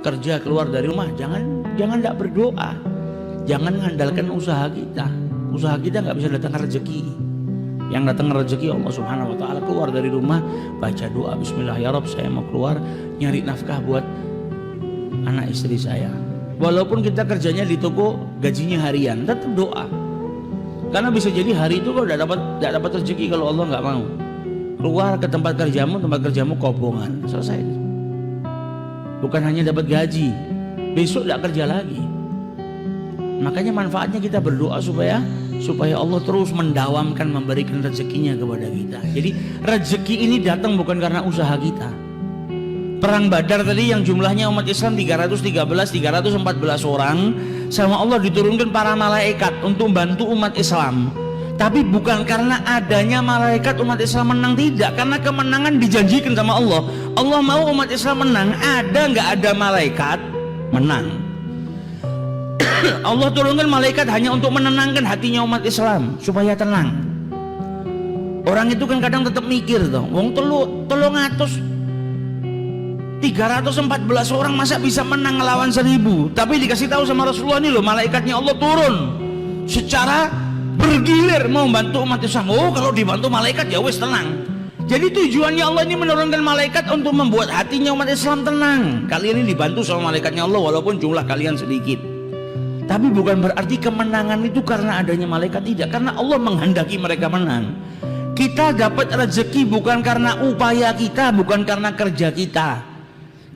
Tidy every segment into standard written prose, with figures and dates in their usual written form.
kerja keluar dari rumah, jangan tidak berdoa, jangan mengandalkan usaha kita. Usaha kita nggak bisa datang rezeki. Yang datang rezeki Allah Subhanahu Wa Taala. Keluar dari rumah, baca doa, Bismillah ya Rob, saya mau keluar nyari nafkah buat anak istri saya. Walaupun kita kerjanya di toko, gajinya harian, tetap doa. Karena bisa jadi hari itu kau tidak dapat rezeki kalau Allah nggak mau. Keluar ke tempat kerjamu kobongan, selesai. Bukan hanya dapat gaji, besok tidak kerja lagi. Makanya manfaatnya kita berdoa supaya Allah terus mendawamkan, memberikan rezekinya kepada kita. Jadi rezeki ini datang bukan karena usaha kita. Perang Badar tadi yang jumlahnya umat Islam 314 orang, sama Allah diturunkan para malaikat untuk bantu umat Islam. Tapi bukan karena adanya malaikat umat Islam menang, tidak, karena kemenangan dijanjikan sama Allah. Allah mau umat Islam menang, ada nggak ada malaikat menang. Allah turunkan malaikat hanya untuk menenangkan hatinya umat Islam supaya tenang. Orang itu kan kadang tetap mikir toh, wong 314 orang masa bisa menang ngelawan 1000. Tapi dikasih tahu sama Rasulullah, nih loh malaikatnya Allah turun secara bergilir mau bantu umat Islam. Oh, kalau dibantu malaikat ya wes tenang. Jadi tujuannya Allah ini menurunkan malaikat untuk membuat hatinya umat Islam tenang. Kalian ini dibantu sama malaikatnya Allah walaupun jumlah kalian sedikit. Tapi bukan berarti kemenangan itu karena adanya malaikat, tidak, karena Allah menghendaki mereka menang. Kita dapat rezeki bukan karena upaya kita, bukan karena kerja kita.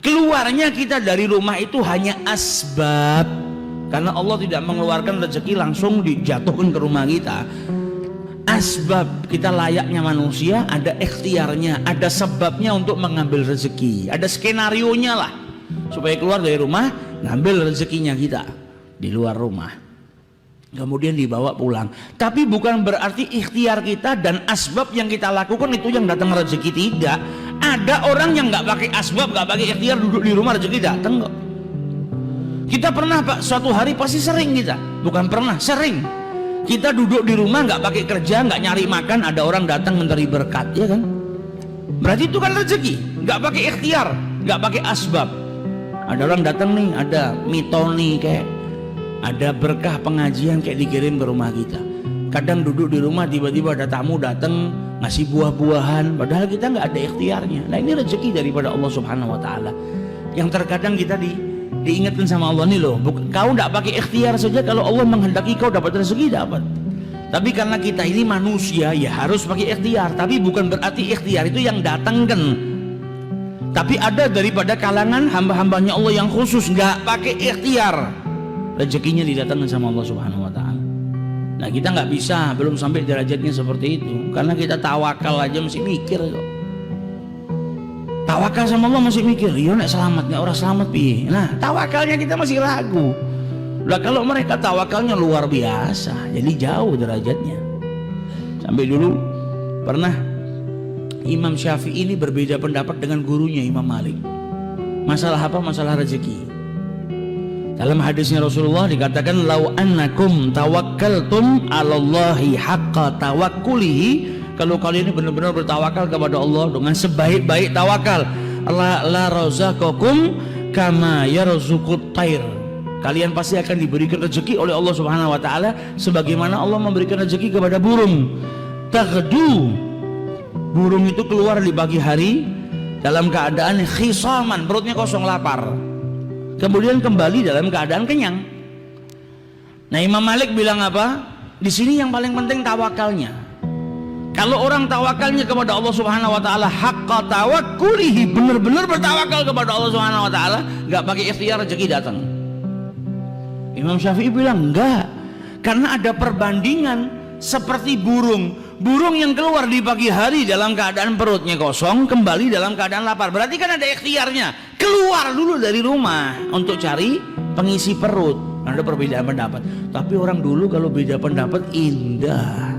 Keluarnya kita dari rumah itu hanya asbab, karena Allah tidak mengeluarkan rezeki langsung dijatuhkan ke rumah kita. Asbab, kita layaknya manusia, ada ikhtiarnya, ada sebabnya untuk mengambil rezeki, ada skenarionya lah supaya keluar dari rumah ngambil rezekinya kita di luar rumah, kemudian dibawa pulang. Tapi bukan berarti ikhtiar kita dan asbab yang kita lakukan itu yang datang rezeki, tidak. Ada orang yang nggak pakai asbab, nggak pakai ikhtiar, duduk di rumah rezeki datang kok. Kita pernah Pak, suatu hari pasti sering kita, bukan pernah, sering kita duduk di rumah nggak pakai kerja, nggak nyari makan, ada orang datang menteri berkat, ya kan? Berarti itu kan rezeki, nggak pakai ikhtiar, nggak pakai asbab. Ada orang datang nih, ada mitoni kayak ada berkah pengajian kayak dikirim ke rumah kita. Kadang duduk di rumah tiba-tiba ada tamu datang ngasih buah-buahan, padahal kita nggak ada ikhtiarnya. Nah ini rezeki daripada Allah Subhanahu Wa Taala yang terkadang kita diingatkan sama Allah, nih loh, kau nggak pakai ikhtiar saja, kalau Allah menghendaki kau dapat rezeki, dapat. Tapi karena kita ini manusia ya harus pakai ikhtiar. Tapi bukan berarti ikhtiar itu yang datangkan. Tapi ada daripada kalangan hamba-hambanya Allah yang khusus nggak pakai ikhtiar, rezekinya didatangkan sama Allah Subhanahu Wa Taala. Nah kita nggak bisa, belum sampai derajatnya seperti itu, karena kita tawakal aja masih mikir kok. Tawakal sama Allah masih mikir, iya nek selamat nek orang selamat piye. Nah tawakalnya kita masih ragu. Lah kalau mereka tawakalnya luar biasa, jadi jauh derajatnya. Sampai dulu pernah Imam Syafi'i ini berbeda pendapat dengan gurunya Imam Malik. Masalah apa? Masalah rezeki. Dalam hadisnya Rasulullah dikatakan, lau annakum tawakkaltum 'alallahi haqqa tawakkulihi, kalau kalian ini benar-benar bertawakal kepada Allah dengan sebaik-baik tawakal, la razaqakum kama yarzuqut thair, kalian pasti akan diberikan rezeki oleh Allah Subhanahu Wa Taala sebagaimana Allah memberikan rezeki kepada burung. Taghdu, burung itu keluar di pagi hari dalam keadaan khisaman, perutnya kosong lapar, kemudian kembali dalam keadaan kenyang. Nah Imam Malik bilang apa? Di sini yang paling penting tawakalnya. Kalau orang tawakalnya kepada Allah Subhanahu Wa Taala haqqa tawakkulihi, benar-benar bertawakal kepada Allah Subhanahu Wa Taala, nggak pakai ikhtiar, rezeki datang. Imam Syafi'i bilang enggak, karena ada perbandingan seperti burung yang keluar di pagi hari dalam keadaan perutnya kosong, kembali dalam keadaan lapar. Berarti kan ada ikhtiarnya, keluar dulu dari rumah untuk cari pengisi perut. Ada perbedaan pendapat, tapi orang dulu kalau beda pendapat indah,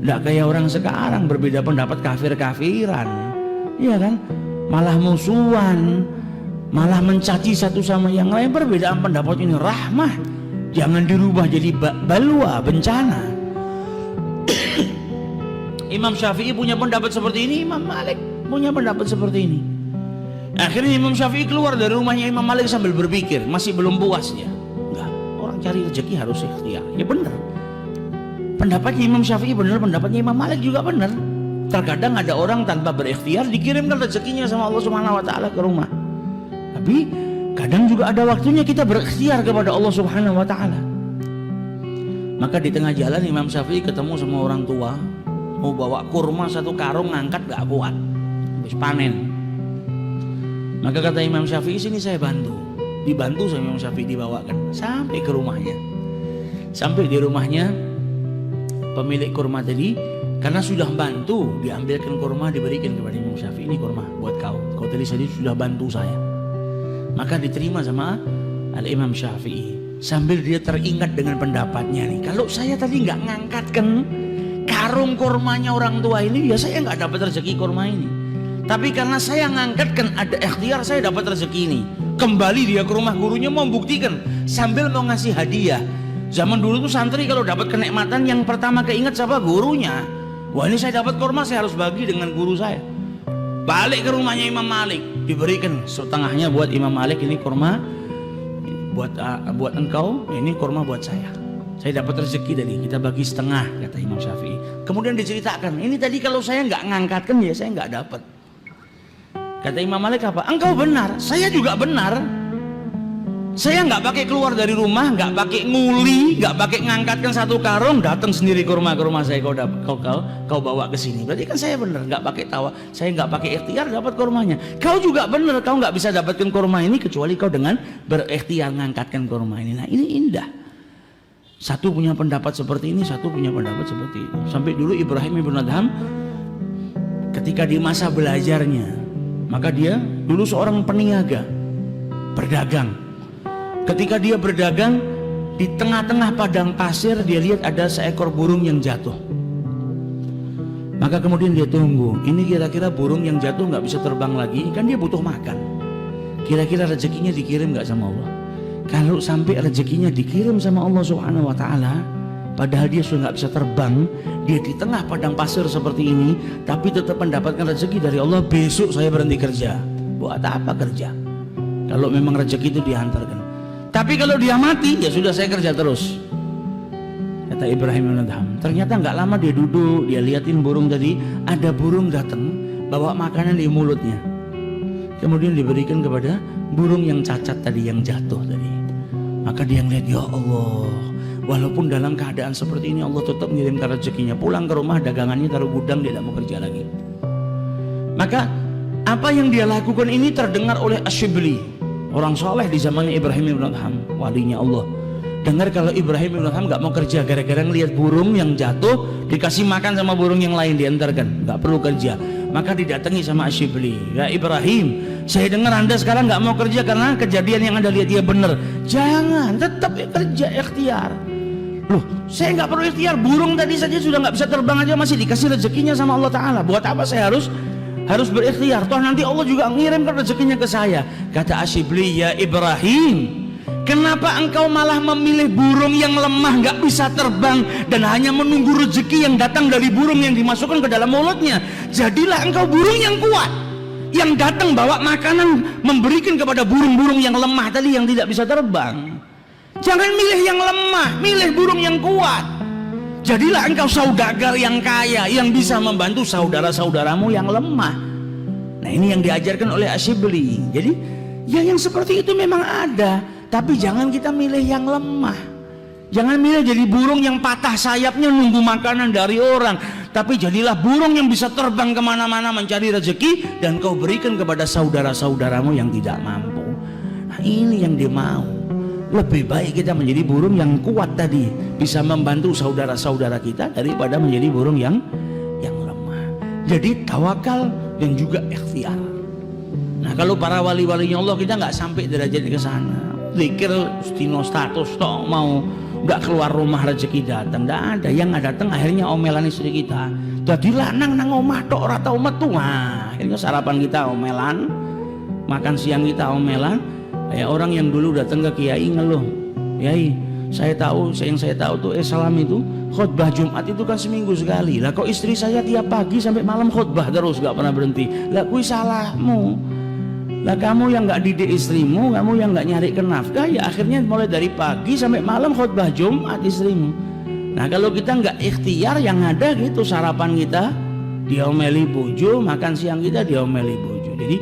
nggak kayak orang sekarang berbeda pendapat kafir-kafiran, iya kan? Malah musuhan, malah mencaci satu sama yang lain. Perbedaan pendapat ini rahmah, jangan dirubah jadi balwa, bencana. Imam Syafi'i punya pendapat seperti ini, Imam Malik punya pendapat seperti ini. Akhirnya Imam Syafi'i keluar dari rumahnya Imam Malik sambil berpikir, masih belum puas dia. Enggak, orang cari rezeki harus ikhtiar. Ya benar. Pendapatnya Imam Syafi'i benar, pendapatnya Imam Malik juga benar. Terkadang ada orang tanpa berikhtiar dikirimkan rezekinya sama Allah Subhanahu wa taala ke rumah. Tapi kadang juga ada waktunya kita berikhtiar kepada Allah Subhanahu wa taala. Maka di tengah jalan Imam Syafi'i ketemu sama orang tua, mau bawa kurma satu karung, ngangkat gak kuat, habis panen. Maka kata Imam Syafi'i, sini saya bantu. Dibantu sama Imam Syafi'i, dibawakan sampai ke rumahnya. Sampai di rumahnya pemilik kurma tadi, karena sudah bantu, diambilkan kurma, diberikan kepada Imam Syafi'i. Ini kurma buat kau, kau tadi sudah bantu saya. Maka diterima sama Al-Imam Syafi'i. Sambil dia teringat dengan pendapatnya nih, kalau saya tadi nggak ngangkatkan karung kurmanya orang tua ini, ya saya nggak dapat rezeki kurma ini. Tapi karena saya ngangkatkan, ada ikhtiar, saya dapat rezeki ini. Kembali dia ke rumah gurunya mau buktikan, sambil mau ngasih hadiah. Zaman dulu tuh santri kalau dapat kenikmatan yang pertama keinget siapa? Gurunya. Wah, ini saya dapat kurma, saya harus bagi dengan guru saya. Balik ke rumahnya Imam Malik, diberikan setengahnya buat Imam Malik, ini kurma buat engkau, ini kurma buat saya. Saya dapat rezeki tadi, kita bagi setengah, kata Imam Syafi'i. Kemudian diceritakan, ini tadi kalau saya nggak ngangkatkan ya saya nggak dapat. Kata Imam Malik apa? Engkau benar, saya juga benar. Saya nggak pakai keluar dari rumah, nggak pakai nguli, nggak pakai ngangkatkan satu karung, datang sendiri ke rumah saya, kau bawa ke sini. Berarti kan saya benar, nggak pakai tawa, saya nggak pakai ikhtiar dapat kurmanya. Kau juga benar, kau nggak bisa dapatkan kurma ini kecuali kau dengan berikhtiar ngangkatkan kurma ini. Nah ini indah. Satu punya pendapat seperti ini, satu punya pendapat seperti ini. Sampai dulu Ibrahim ibn Adham ketika di masa belajarnya, maka dia dulu seorang peniaga, berdagang. Ketika dia berdagang, di tengah-tengah padang pasir dia lihat ada seekor burung yang jatuh. Maka kemudian dia tunggu, ini kira-kira burung yang jatuh nggak bisa terbang lagi, kan dia butuh makan. Kira-kira rezekinya dikirim nggak sama Allah? Kalau sampai rezekinya dikirim sama Allah Subhanahu wa taala, padahal dia sudah nggak bisa terbang, dia di tengah padang pasir seperti ini, tapi tetap mendapatkan rezeki dari Allah. Besok saya berhenti kerja. Buat apa kerja? Kalau memang rezeki itu dihantarkan. Tapi kalau dia mati, ya sudah saya kerja terus. Kata Ibrahim bin Adham. Ternyata nggak lama dia duduk, dia liatin burung tadi, ada burung datang bawa makanan di mulutnya. Kemudian diberikan kepada burung yang cacat tadi, yang jatuh tadi. Maka dia ngeliat, ya Allah, walaupun dalam keadaan seperti ini Allah tetap mengirimkan rezekinya. Pulang ke rumah, dagangannya taruh gudang, dia tidak mau kerja lagi. Maka apa yang dia lakukan ini terdengar oleh Asyibli, orang soleh di zamannya Ibrahim bin Adham, walinya Allah. Dengar kalau Ibrahim bin Adham nggak mau kerja gara-gara ngelihat burung yang jatuh, dikasih makan sama burung yang lain, diantarkan, nggak perlu kerja. Maka didatangi sama Asyibli, ya Ibrahim, saya dengar anda sekarang nggak mau kerja karena kejadian yang anda lihat. Dia benar, jangan, tetap kerja, ikhtiar. Loh, saya nggak perlu ikhtiar, burung tadi saja sudah nggak bisa terbang aja masih dikasih rezekinya sama Allah Ta'ala. Buat apa saya harus berikhtiar? Toh nanti Allah juga ngirimkan rezekinya ke saya. Kata Asyibli, ya Ibrahim, kenapa engkau malah memilih burung yang lemah, nggak bisa terbang, dan hanya menunggu rezeki yang datang dari burung yang dimasukkan ke dalam mulutnya? Jadilah engkau burung yang kuat, yang datang bawa makanan, memberikan kepada burung-burung yang lemah tadi yang tidak bisa terbang. Jangan milih yang lemah, milih burung yang kuat. Jadilah engkau saudagar yang kaya, yang bisa membantu saudara-saudaramu yang lemah. Nah ini yang diajarkan oleh Asyibli. Jadi ya yang seperti itu memang ada, tapi jangan kita milih yang lemah. Jangan milih jadi burung yang patah sayapnya nunggu makanan dari orang, tapi jadilah burung yang bisa terbang kemana-mana mencari rezeki, dan kau berikan kepada saudara-saudaramu yang tidak mampu. Nah ini yang dia mau. Lebih baik kita menjadi burung yang kuat tadi, bisa membantu saudara-saudara kita, daripada menjadi burung yang lemah. Jadi tawakal dan juga ikhtiar. Nah kalau para wali-walinya Allah, kita nggak sampai derajat ke sana. Zikir stino status toh, mau nggak keluar rumah rezeki datang, nggak ada. Yang nggak datang akhirnya omelan istri kita. Jadi lanang nang omah tok ora tau metu. Nah, akhirnya sarapan kita omelan, makan siang kita omelan. Kayak orang yang dulu datang ke kiai ngeluh, kiai, saya tahu tuh salam itu khutbah Jumat itu kan seminggu sekali. Lah kok istri saya tiap pagi sampai malam khutbah terus, nggak pernah berhenti. Lah kui salahmu. Lah kamu yang nggak didik istrimu, kamu yang nggak nyari nafkah, ya akhirnya mulai dari pagi sampai malam khutbah Jumat istrimu. Nah kalau kita nggak ikhtiar, yang ada gitu sarapan kita diomeli bojo, makan siang kita diomeli bojo. Jadi